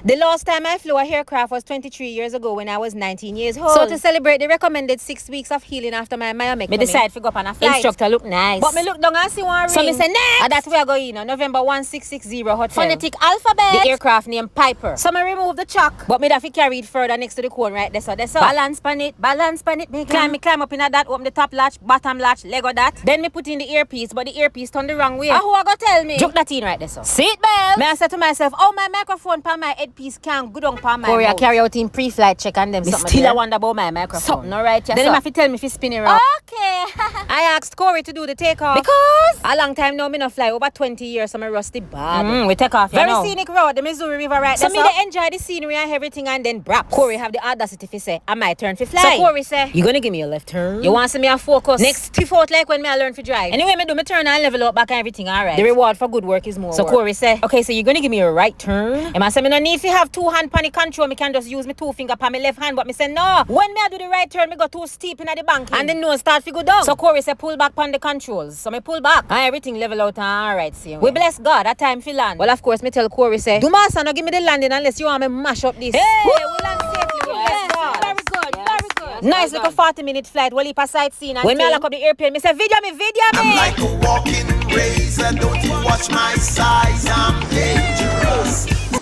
The last time I flew a aircraft was 23 years ago when I was 19 years old. So to celebrate the recommended 6 weeks of healing after my myomectomy, me decide to go up on a flight. Instructor look nice, but me look down and see one ring. So me say next. And that's where I go in. November 1660 hotel. Phonetic alphabet. The aircraft named Piper. So me remove the chalk, but me have to carry it further next to the cone right there. So balance pan it. Me climb up in that. Open the top latch, bottom latch, Lego that. Then me put in the earpiece, but the earpiece turned the wrong way. Who I go tell me? Joke that in right there. So seat belt. Me I said to myself, oh, my microphone pan my headpiece can't go down pan my Korea carry out in pre-flight check and them. Still I wonder about my microphone. Something alright. Then him have to tell me if he's spinning around. Okay. I asked Corey to do the takeoff because a long time now me no fly, over 20 years, so me rusty bad. We take off. Very scenic road, the Missouri River right there. So me they enjoy the scenery and everything, and then brap. Corey have the audacity to say, I might turn for fly. So Corey say, you gonna give me a left turn? You want to see me a focus? Next stiff out like when me I learn to drive. Anyway, me do me turn and level up back and everything alright. The reward for good work is more. So Corey say, okay, so you're gonna give me a right turn? And I say, me no need to have two hand pan the control, me can just use me two finger pan my left hand, but me say no. When me I do the right turn, me go too steep in the bank and the nose start to go down. So Corey say, pull back pan the controls. So me pull back and everything level out and alright, see. We bless God, that time for land. Well, of course, me tell Corey say, do master no give me the landing unless you want me mash up this. Hey, we land safely. Yes, very good, very good. Nice little 40-minute flight. Well, if a sightseeing and when me lock up the airplane, me say, video me. I'm like a walking razor, don't you watch my size, I'm dangerous.